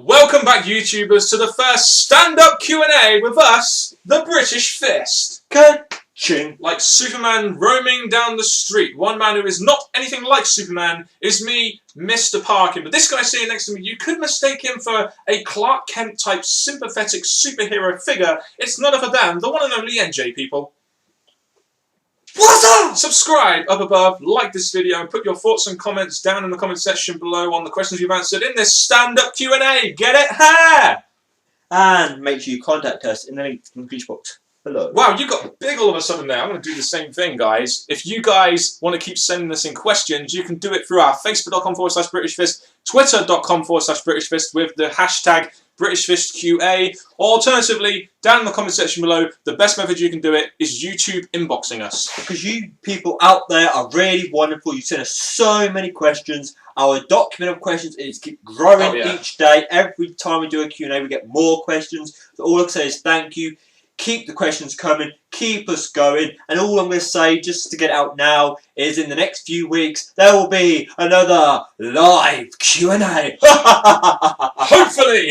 Welcome back, YouTubers, to the first stand-up Q&A with us, the British Fist. Ka-ching. Like Superman roaming down the street, one man who is not anything like Superman is me, Mr. Parkin. But this guy sitting next to me, you could mistake him for a Clark Kent-type sympathetic superhero figure. It's none other than the one and only NJ, people. What's up? Subscribe up above, like this video, and put your thoughts and comments down in the comment section below on the questions you've answered in this stand-up Q&A. Get it? Ha! And make sure you contact us in the link in the description box below. Wow, you got big all of a sudden there. I'm going to do the same thing, guys. If you guys want to keep sending us in questions, you can do it through our facebook.com/BritishFist, twitter.com/BritishFist with the hashtag BritishFistQA. Alternatively, down in the comment section below, the best method you can do it is YouTube inboxing us. Because you people out there are really wonderful. You send us so many questions. Our document of questions is keep growing each day. Every time we do a Q&A, we get more questions. So all I can say is thank you. Keep the questions coming, keep us going, and all I'm going to say, just to get out now, is in the next few weeks, there will be another live Q&A. Hopefully!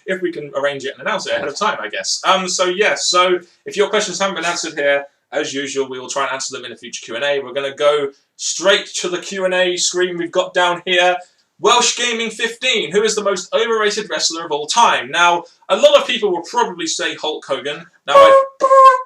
If we can arrange it and announce it ahead of time, I guess. So if your questions haven't been answered here, as usual, we will try and answer them in a future Q&A. We're going to go straight to the Q&A screen we've got down here. Welsh Gaming 15, who is the most overrated wrestler of all time? Now, a lot of people will probably say Hulk Hogan. Now,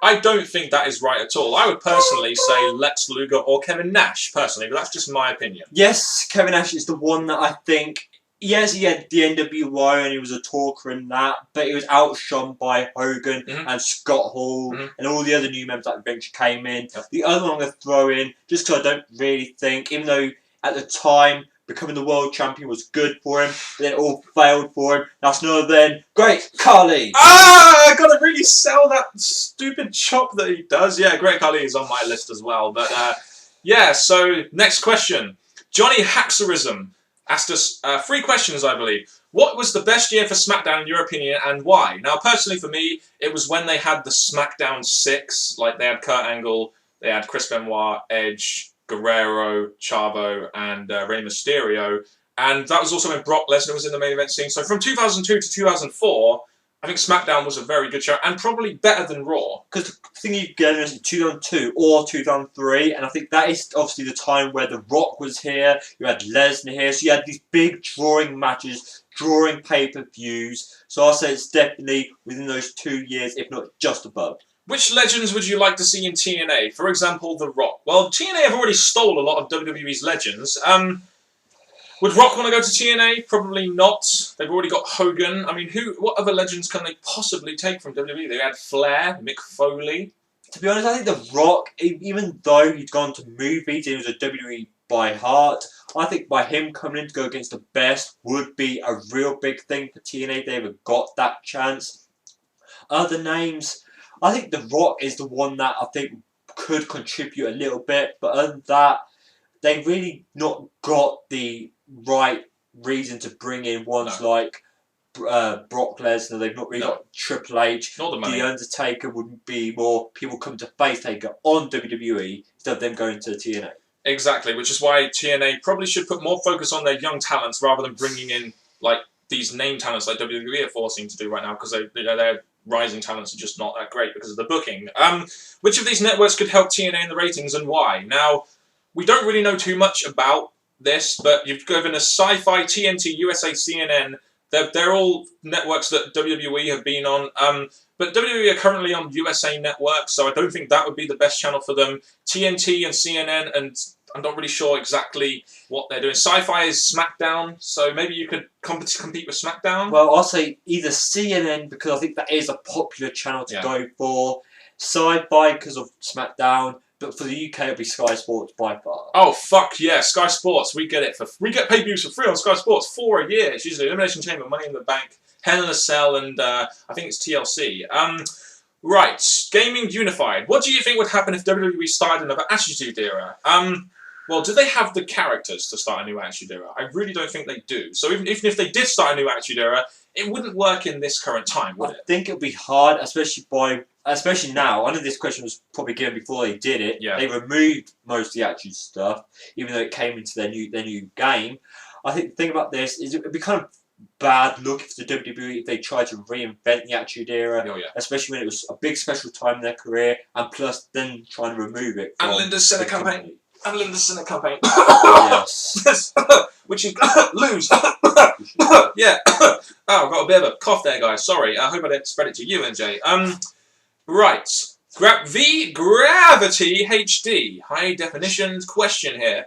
I don't think that is right at all. I would personally say Lex Luger or Kevin Nash, personally, but that's just my opinion. Yes, Kevin Nash is the one that I think, yes, he had the NWO and he was a talker in that, but he was outshone by Hogan and Scott Hall and all the other new members that eventually came in. The other one I'm going to throw in, just because I don't really think, even though at the time, becoming the world champion was good for him, but then it all failed for him. That's none other than Great Khali. I gotta really sell that stupid chop that he does. Yeah, Great Khali is on my list as well. But yeah, so next question. Johnny Haxerism asked us 3 questions, I believe. What was the best year for SmackDown in your opinion, and why? Now, personally for me, it was when they had the SmackDown 6. Like, they had Kurt Angle, they had Chris Benoit, Edge, Guerrero, Chavo, and Rey Mysterio, and that was also when Brock Lesnar was in the main event scene. So from 2002 to 2004, I think SmackDown was a very good show, and probably better than Raw. Because the thing you get is 2002 or 2003, and I think that is obviously the time where The Rock was here, you had Lesnar here, so you had these big drawing matches, drawing pay-per-views, so I'll say it's definitely within those 2 years, if not just above. Which legends would you like to see in TNA? For example, The Rock. Well, TNA have already stole a lot of WWE's legends. Would Rock want to go to TNA? Probably not. They've already got Hogan. I mean, what other legends can they possibly take from WWE? They had Flair, Mick Foley. To be honest, I think The Rock, even though he'd gone to movies, he was a WWE by heart, I think by him coming in to go against the best would be a real big thing for TNA. They ever got that chance. Other names, I think The Rock is the one that I think could contribute a little bit, but other than that, they really not got the right reason to bring in ones like Brock Lesnar. They've not really got Triple H. Not the money. The Undertaker would be more people come to face Taker on WWE instead of them going to TNA. Exactly, which is why TNA probably should put more focus on their young talents rather than bringing in like these name talents like WWE are forcing to do right now, because they're rising talents are just not that great because of the booking. Which of these networks could help TNA in the ratings and why? Now, we don't really know too much about this, but you've given us Sci-Fi, TNT, USA, CNN. They're all networks that WWE have been on. But WWE are currently on USA Network, so I don't think that would be the best channel for them. TNT and CNN, and I'm not really sure exactly what they're doing. Sci-Fi is SmackDown, so maybe you could compete with SmackDown? Well, I'll say either CNN, because I think that is a popular channel to go for. Sci-Fi, because of SmackDown. But for the UK, it'll be Sky Sports by far. Oh, fuck yeah, Sky Sports. We get pay-per-views for free on Sky Sports. 4 a year. It's usually Elimination Chamber, Money in the Bank, Hell in a Cell, and I think it's TLC. Right, Gaming Unified. What do you think would happen if WWE started another Attitude Era? Well, do they have the characters to start a new Attitude Era? I really don't think they do. So even if they did start a new Attitude Era, it wouldn't work in this current time, would it? I think it would be hard, especially now. I know this question was probably given before they did it. Yeah. They removed most of the Attitude stuff, even though it came into their new game. I think the thing about this is it would be kind of bad look for the WWE if they tried to reinvent the Attitude Era, Oh, yeah. especially when it was a big special time in their career, and plus then trying to remove it from And Linda's Senate the campaign. company. And Linda's Senate campaign. Yes. Which is lose. Yeah. Oh, I've got a bit of a cough there, guys. Sorry. I hope I didn't spread it to you, NJ. Right. The Gravity HD. High definition question here.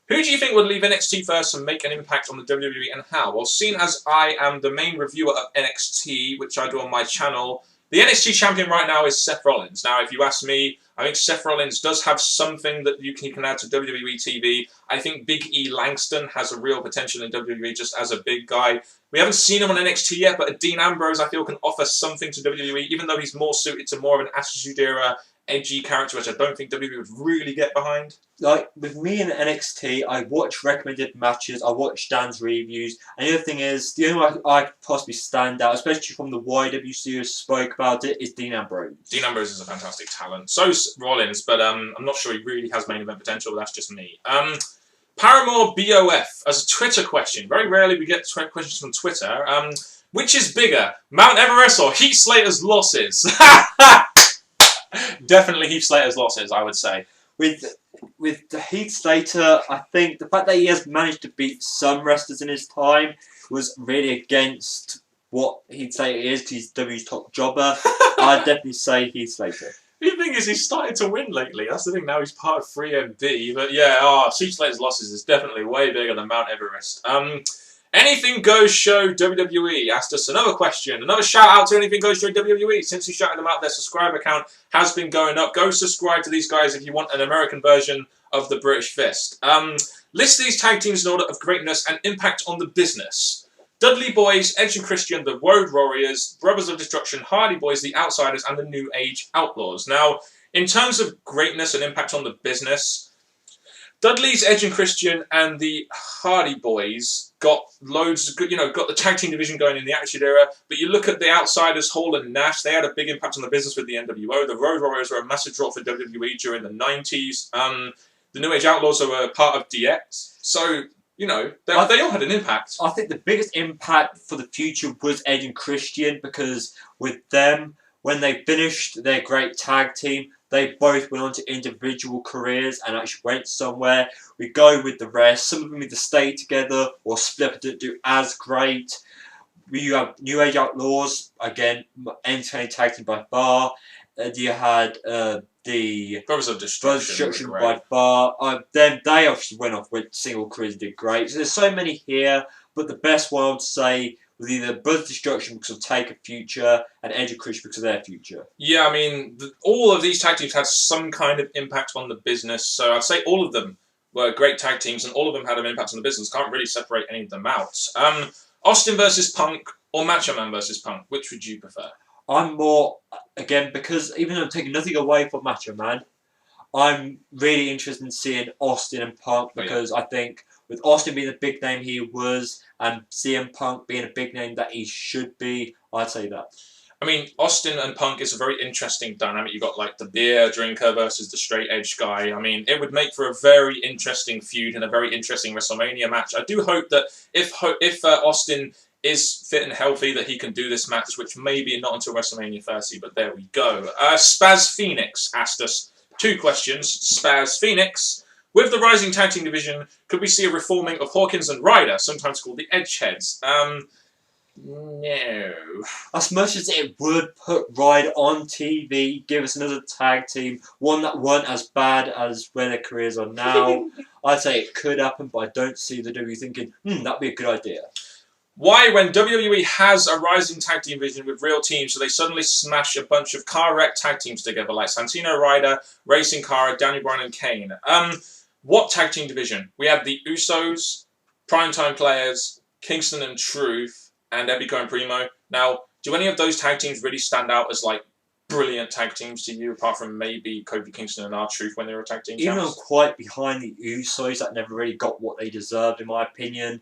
Who do you think would leave NXT first and make an impact on the WWE, and how? Well, seeing as I am the main reviewer of NXT, which I do on my channel, the NXT champion right now is Seth Rollins. Now, if you ask me, I think Seth Rollins does have something that you can add to WWE TV. I think Big E Langston has a real potential in WWE just as a big guy. We haven't seen him on NXT yet, but Dean Ambrose, I feel, can offer something to WWE, even though he's more suited to more of an Attitude Era, edgy character, which I don't think WWE would really get behind. Like, with me in NXT, I watch recommended matches, I watch Dan's reviews, and the other thing is, the only one I could possibly stand out, especially from the YW series spoke about it, is Dean Ambrose. Dean Ambrose is a fantastic talent. So's Rollins, but I'm not sure he really has main event potential, but that's just me. Paramore BOF, as a Twitter question. Very rarely we get questions from Twitter. Which is bigger, Mount Everest or Heath Slater's losses? Definitely Heath Slater's losses, I would say. With the Heath Slater, I think the fact that he has managed to beat some wrestlers in his time was really against what Heath Slater is, because he's W's top jobber. I'd definitely say Heath Slater. The thing is, he's started to win lately. That's the thing. Now he's part of 3MD. But yeah, Heath Slater's losses is definitely way bigger than Mount Everest. Anything Goes Show WWE asked us another question. Another shout out to Anything Goes Show WWE. Since we shouted them out, their subscriber count has been going up. Go subscribe to these guys if you want an American version of the British Fist. List these tag teams in order of greatness and impact on the business. Dudley Boys, Edge and Christian, the Road Warriors, Brothers of Destruction, Hardy Boys, the Outsiders, and the New Age Outlaws. Now, in terms of greatness and impact on the business, Dudley's, Edge and Christian, and the Hardy Boys got loads of good, got the tag team division going in the Attitude Era. But you look at the Outsiders, Hall and Nash, they had a big impact on the business with the NWO. The Road Warriors were a massive draw for WWE during the 90s. The New Age Outlaws were part of DX. So, they all had an impact. I think the biggest impact for the future was Edge and Christian, because with them, when they finished their great tag team, they both went on to individual careers and actually went somewhere. We go with the rest. Some of them either stayed together or split, but didn't do as great. You have New Age Outlaws, again, entertaining tag team by far. You had the Brothers of Destruction by far. Then they obviously went off with single careers and did great. So there's so many here, but the best one I would say was either Brothers of Destruction because of Take a Future and Edge and Christian because of their future. Yeah, I mean, all of these tag teams had some kind of impact on the business, so I'd say all of them were great tag teams and all of them had an impact on the business. Can't really separate any of them out. Austin versus Punk or Macho Man versus Punk, which would you prefer? I'm more, again, because even though I'm taking nothing away from Macho Man, I'm really interested in seeing Austin and Punk, because I think with Austin being the big name he was and CM Punk being a big name that he should be, I'd say that. I mean, Austin and Punk is a very interesting dynamic. You've got like the beer drinker versus the straight edge guy. I mean, it would make for a very interesting feud and a very interesting WrestleMania match. I do hope that if Austin is fit and healthy, that he can do this match, which maybe not until WrestleMania 30, but there we go. Spaz Phoenix asked us 2 questions. Spaz Phoenix, with the rising tag team division, could we see a reforming of Hawkins and Ryder, sometimes called the Edgeheads? No. As much as it would put Ryder on TV, give us another tag team, one that weren't as bad as where their careers are now, I'd say it could happen, but I don't see the WWE thinking, that'd be a good idea. Why, when WWE has a rising tag team division with real teams, so they suddenly smash a bunch of car wreck tag teams together, like Santino Ryder, Racing Cara, Daniel Bryan and Kane? What tag team division? We had the Usos, Primetime Players, Kingston and Truth, and Epico and Primo. Now, do any of those tag teams really stand out as like brilliant tag teams to you, apart from maybe Kofi Kingston and R-Truth when they were tag team champs? Even though I'm quite behind the Usos, that never really got what they deserved, in my opinion.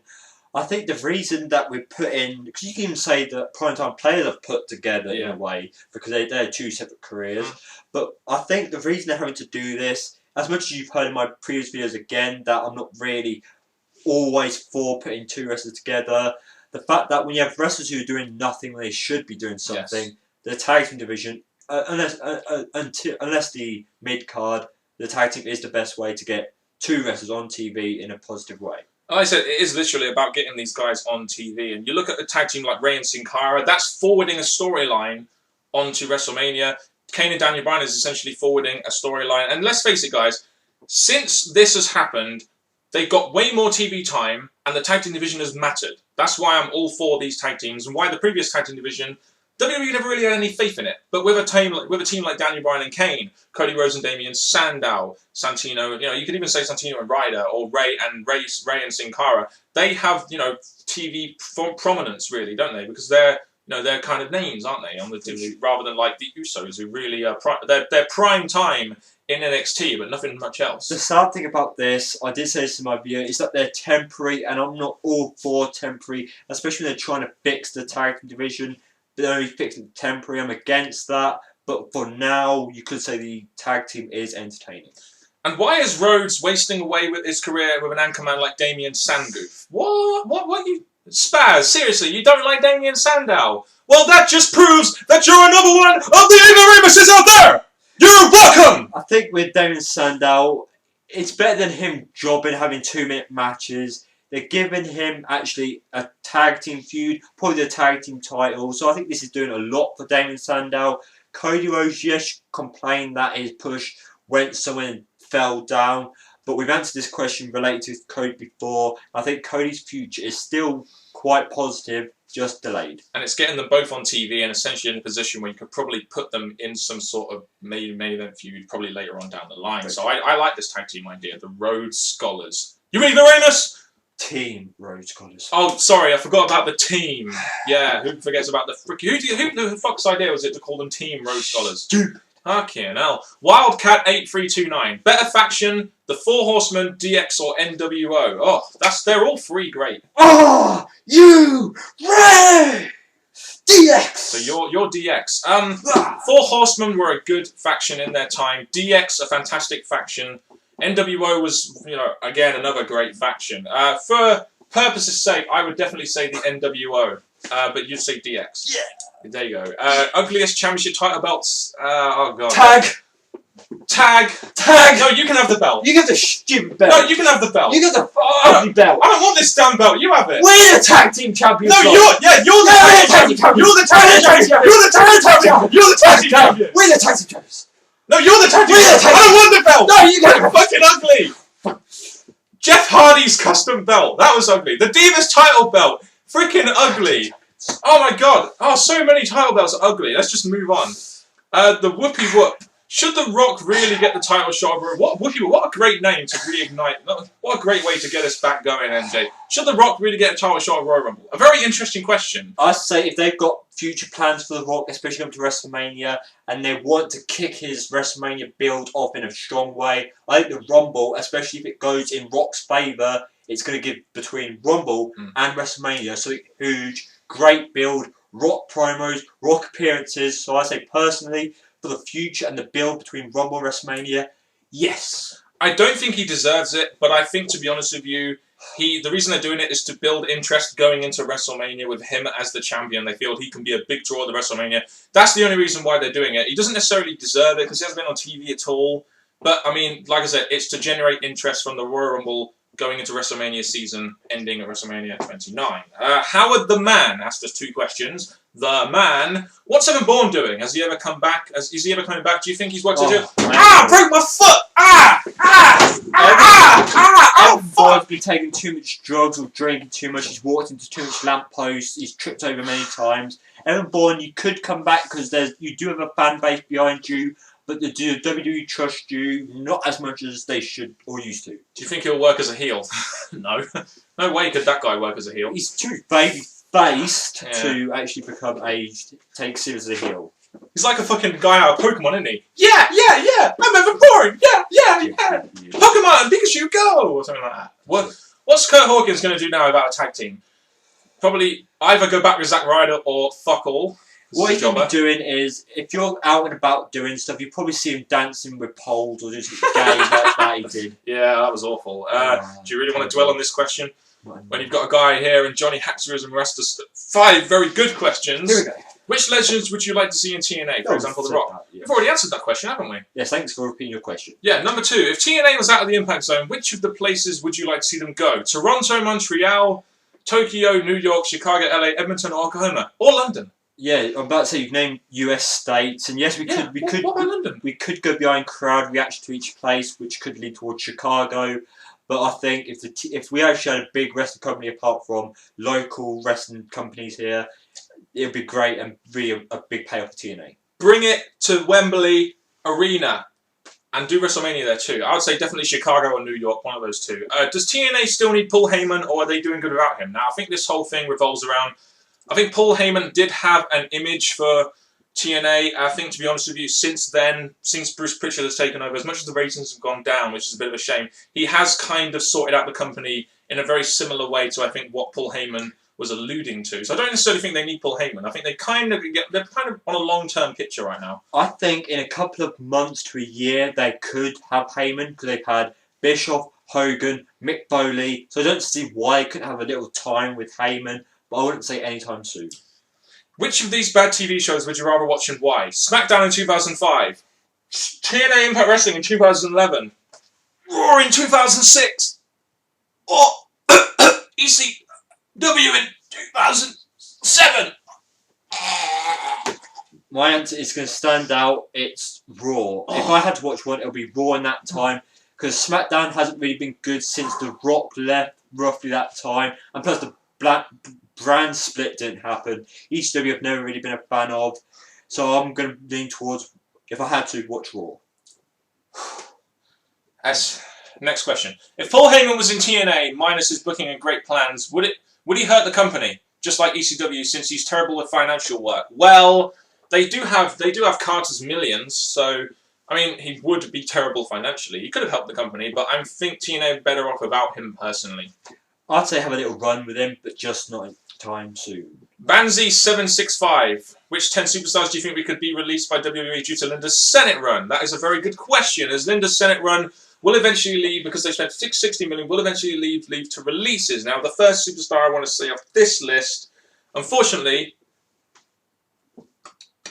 I think the reason that we put in, because you can even say that Primetime Players have put together in a way, because they're 2 separate careers. But I think the reason they're having to do this, as much as you've heard in my previous videos again, that I'm not really always for putting 2 wrestlers together, the fact that when you have wrestlers who are doing nothing when they should be doing something, the tag team division, unless the mid card, the tag team is the best way to get two wrestlers on TV in a positive way. Like I said, it is literally about getting these guys on TV. And you look at a tag team like Rey and Sin Cara, that's forwarding a storyline onto WrestleMania. Kane and Daniel Bryan is essentially forwarding a storyline. And let's face it, guys, since this has happened, they've got way more TV time, and the tag team division has mattered. That's why I'm all for these tag teams, and why the previous tag team division, WWE never really had any faith in it. But with a team like Daniel Bryan and Kane, Cody Rhodes and Damien Sandow, Santino, you could even say Santino and Ryder, or Ray and Sin Cara, they have, TV prominence, really, don't they? Because they're kind of names, aren't they, on the TV, rather than like the Usos, who really are they're prime time in NXT, but nothing much else. The sad thing about this, I did say this in my video, is that they're temporary, and I'm not all for temporary, especially when they're trying to fix the tag team division. They're only fixing temporary. I'm against that, but for now, you could say the tag team is entertaining. And why is Rhodes wasting away with his career with an anchorman like Damien Sandgoof? What you... Spaz, seriously, you don't like Damien Sandow? Well, that just proves that you're another one of the ignoramuses out there! You're welcome! I think with Damien Sandow, it's better than him jobbing, having 2-minute matches. They're giving him, actually, a tag team feud, probably the tag team title. So I think this is doing a lot for Damien Sandow. Cody Rhodes, yes, complained that his push went somewhere and fell down. But we've answered this question related to Cody before. I think Cody's future is still quite positive, just delayed. And it's getting them both on TV and essentially in a position where you could probably put them in some sort of main event feud probably later on down the line. So I like this tag team idea, the Rhodes Scholars. You ignoramus? Team Rhodes Scholars. Oh, sorry, I forgot about the team. Yeah, who forgets about the who the fuck's idea was it to call them Team Rhodes Scholars? Stupid. Fucking hell. Wildcat 8329. Better faction, the Four Horsemen, DX or NWO. Oh, they're all three great. Oh, you Ray DX. So you're DX. Four Horsemen were a good faction in their time. DX, a fantastic faction. NWO was, again, another great faction. For purpose's sake, I would definitely say the NWO. But you'd say DX. Yeah. There you go. Ugliest championship title belts. Oh god. Tag. No, you can have the belt. You get the stupid belt. No, you can have the belt. You get the ugly belt. I don't want this damn belt. You have it. We're the tag team champions. No, you're the tag team champion. You're the tag team champion. You're the tag team champion. You're the tag team champion. We're the tag team champions. No, you're the tag team champion. I don't want the belt. No, you get it. Fucking ugly. Jeff Hardy's custom belt. That was ugly. The Divas title belt. Freaking ugly. Oh my god. Oh, so many title belts are ugly. Let's just move on. The Whoopie Whoop. Should The Rock really get the title shot? What a great name to reignite. What a great way to get us back going, MJ. Should The Rock really get a title shot at Royal Rumble? A very interesting question. I say if they've got future plans for The Rock, especially up to WrestleMania, and they want to kick his WrestleMania build off in a strong way, I think the Rumble, especially if it goes in Rock's favour, it's going to give between Rumble and WrestleMania. So huge, great build, Rock promos, Rock appearances. So I say personally, for the future and the build between Rumble and WrestleMania, yes. I don't think he deserves it, but I think, to be honest with you, the reason they're doing it is to build interest going into WrestleMania with him as the champion. They feel he can be a big draw at the WrestleMania. That's the only reason why they're doing it. He doesn't necessarily deserve it because he hasn't been on TV at all. But, I mean, like I said, it's to generate interest from the Royal Rumble going into WrestleMania season, ending at WrestleMania 29. Howard the Man asked us two questions. The Man, what's Evan Bourne doing? Has he ever come back? Is he ever coming back? Do you think he's worked to do? Broke my foot! Evan Bourne's been taking too much drugs or drinking too much. He's walked into too much lampposts. He's tripped over many times. Evan Bourne, you could come back because you do have a fan base behind you, but the WWE trust you not as much as they should or used to. Do you think he'll work as a heel? No. No way could that guy work as a heel. He's too baby-faced to actually take serious as a heel. He's like a fucking guy out of Pokemon, isn't he? Yeah! I'm Evan Bourne! Yeah! Pokemon, Pikachu, go! Or something like that. What's Kurt Hawkins going to do now about a tag team? Probably either go back with Zack Ryder or fuck all. What he's going to be doing is, if you're out and about doing stuff, you probably see him dancing with poles or just gay like that he did. Yeah, that was awful. Do you really want to dwell on this question? when you've got a guy here and Johnny Haxer and Rasta. 5 very good questions. Here we go. Which legends would you like to see in TNA? For example, The Rock. Yeah. We've already answered that question, haven't we? Yes, thanks for repeating your question. Yeah, number 2. If TNA was out of the Impact Zone, which of the places would you like to see them go? Toronto, Montreal, Tokyo, New York, Chicago, LA, Edmonton, or Oklahoma? Or London? Yeah, I'm about to say you've named US states, and yes, What about London? We could go behind crowd reaction to each place, which could lead towards Chicago. But I think if we actually had a big wrestling company apart from local wrestling companies here, it would be great and really a big payoff for TNA. Bring it to Wembley Arena and do WrestleMania there too. I would say definitely Chicago or New York, one of those two. Does TNA still need Paul Heyman, or are they doing good without him? Now, I think this whole thing revolves around... I think Paul Heyman did have an image for TNA. I think, to be honest with you, since then, since Bruce Pritchard has taken over, as much as the ratings have gone down, which is a bit of a shame, he has kind of sorted out the company in a very similar way to, I think, what Paul Heyman was alluding to. So I don't necessarily think they need Paul Heyman. I think they're kind of on a long-term picture right now. I think in a couple of months to a year, they could have Heyman, because they've had Bischoff, Hogan, Mick Foley, so I don't see why they couldn't have a little time with Heyman. But I wouldn't say anytime soon. Which of these bad TV shows would you rather watch and why? SmackDown in 2005. TNA Impact Wrestling in 2011. Raw in 2006. Or ECW in 2007. My answer is going to stand out. It's Raw. If I had to watch one, it'll be Raw in that time. Because SmackDown hasn't really been good since The Rock left roughly that time. And plus the brand split didn't happen. ECW I've never really been a fan of, so I'm going to lean towards, if I had to, watch Raw. Next question. If Paul Heyman was in TNA, minus his booking and great plans, would he hurt the company, just like ECW, since he's terrible with financial work? Well, they do have Carter's millions, so I mean, he would be terrible financially. He could have helped the company, but I think TNA are better off without him personally. I'd say have a little run with him, but just not in time soon. Banzy765. Which 10 superstars do you think we could be released by WWE due to Linda's Senate run? That is a very good question, as Linda's Senate run will eventually leave, because they spent $660 million, will eventually leave to releases. Now, the first superstar I want to say off this list, unfortunately,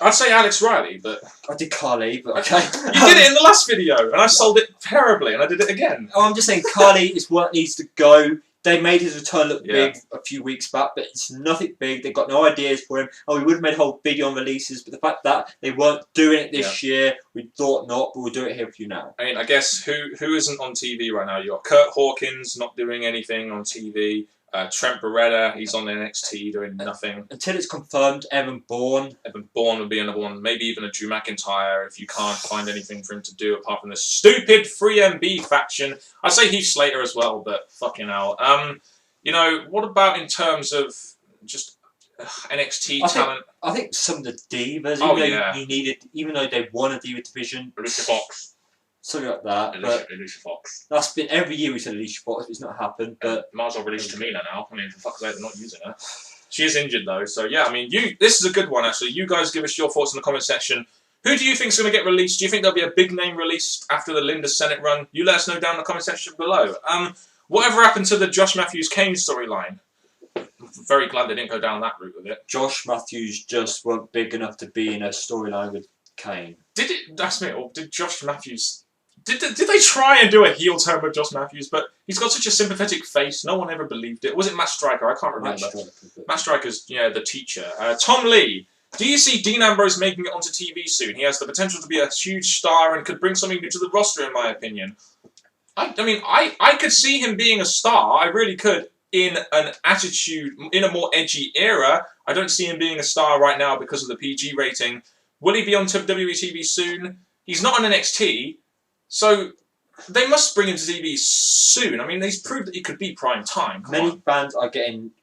I'd say Alex Riley, but... I did Carly, but okay. You did it in the last video, and I sold it terribly, and I did it again. Oh, I'm just saying Carly is what needs to go. They made his return look big a few weeks back, but it's nothing big. They've got no ideas for him. Oh, we would have made a whole video on releases, but the fact that they weren't doing it this year, we thought not, but we'll do it here for you now. I mean, I guess who isn't on TV right now? You've got Kurt Hawkins not doing anything on TV. Trent Beretta, he's on NXT doing nothing. Until it's confirmed, Evan Bourne. Evan Bourne would be another one. Maybe even a Drew McIntyre if you can't find anything for him to do apart from the stupid 3MB faction. I'd say Heath Slater as well, but fucking hell. You know, what about in terms of just NXT talent? I think some of the divas, even though they won a diva division. Alicia Fox. Something like that. Alicia Fox. That's been every year we said Alicia Fox, but it's not happened. But might as well release Tamina now. I mean, for fuck's sake, they're not using her. She is injured though, so yeah. I mean, this is a good one actually. You guys give us your thoughts in the comment section. Who do you think is going to get released? Do you think there'll be a big name released after the Linda Senate run? You let us know down in the comment section below. Whatever happened to the Josh Matthews-Kane storyline? Very glad they didn't go down that route with it. Josh Matthews just weren't big enough to be in a storyline with Kane. That's me, or did Josh Matthews... Did they try and do a heel turn with Josh Matthews? But he's got such a sympathetic face. No one ever believed it. Was it Matt Striker? I can't remember. Matt Striker's, the teacher. Tom Lee. Do you see Dean Ambrose making it onto TV soon? He has the potential to be a huge star and could bring something new to the roster, in my opinion. I could see him being a star. I really could. In an attitude, in a more edgy era. I don't see him being a star right now because of the PG rating. Will he be on WWE TV soon? He's not on NXT. So, they must bring him to TV soon. I mean, he's proved that he could be prime time. Many fans are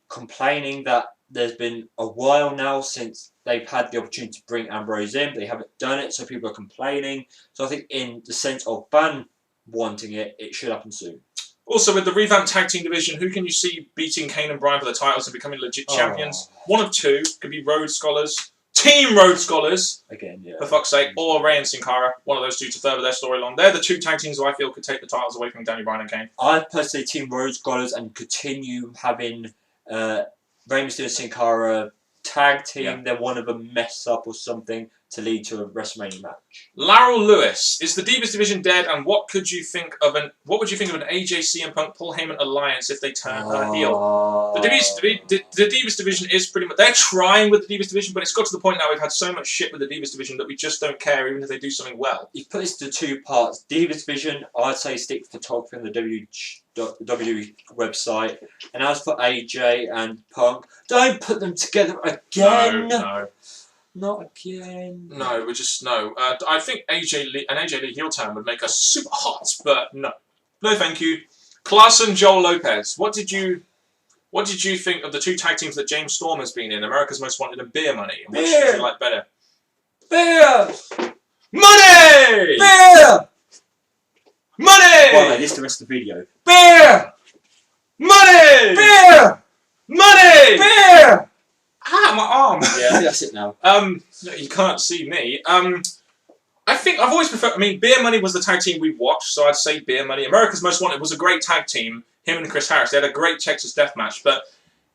complaining that there's been a while now since they've had the opportunity to bring Ambrose in, but they haven't done it, so people are complaining. So I think in the sense of fan wanting it, it should happen soon. Also, with the revamped tag team division, who can you see beating Kane and Bryan for the titles and becoming legit champions? One of two. Could be Rhodes Scholars, Team Rhodes Scholars, Again, yeah. for fuck's sake, or Rey and Sin Cara, one of those two to further their story along. They're the two tag teams who I feel could take the titles away from Daniel Bryan and Kane. I'd personally Team Rhodes Scholars and continue having Rey Mysterio and Sin Cara tag team. Yeah. Then one of them mess up or something to lead to a WrestleMania match. Laurel Lewis, is the Divas division dead? And what would you think of an AJ CM Punk Paul Heyman alliance if they turn her heel? The Divas division is pretty much, they're trying with the Divas division, but it's got to the point now we've had so much shit with the Divas division that we just don't care even if they do something well. You put this to two parts. Divas division, I'd say stick with photography on the WWE website. And as for AJ and Punk, don't put them together again. No. Not again. No, we just no. I think AJ Lee heel turn would make us super hot, but no, no, thank you. Klaus and Joel Lopez. What did you think of the two tag teams that James Storm has been in? America's Most Wanted and Beer Money. Which did you like better? Beer! Money! Beer! Money! By the way, this is the rest of the video. Beer! Money! Beer! Money! Beer! Ah, my arm. Yeah, that's it now. You can't see me. I think I've always preferred. I mean, Beer Money was the tag team we watched, so I'd say Beer Money. America's Most Wanted was a great tag team. Him and Chris Harris, they had a great Texas Death Match. But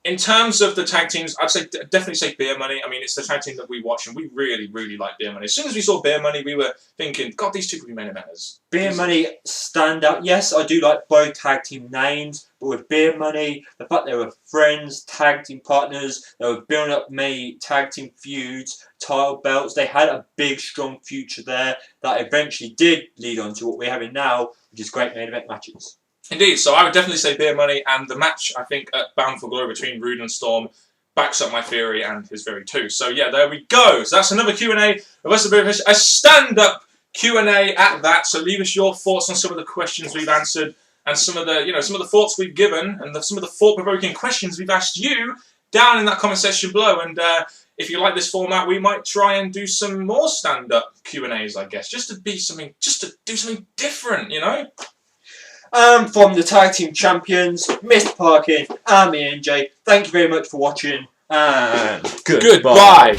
in terms of the tag teams, I'd say definitely say Beer Money. I mean, it's the tag team that we watch, and we really, really like Beer Money. As soon as we saw Beer Money, we were thinking, God, these two could be main eventers. Beer Money stand out. Yes, I do like both tag team names, but with Beer Money, the fact they were friends, tag team partners, they were building up many tag team feuds, title belts. They had a big, strong future there that eventually did lead on to what we're having now, which is great main event matches. Indeed, so I would definitely say Beer Money, and the match, I think, at Bound for Glory between Rude and Storm backs up my theory and his theory too. So yeah, there we go. So that's another Q&A of us, a stand-up Q&A at that. So leave us your thoughts on some of the questions we've answered and some of the thoughts we've given and some of the thought-provoking questions we've asked you down in that comment section below. And if you like this format, we might try and do some more stand-up Q&As, I guess, just to do something different, you know. From the tag team champions, Mr. Parkin and me and Jay, thank you very much for watching, and Goodbye.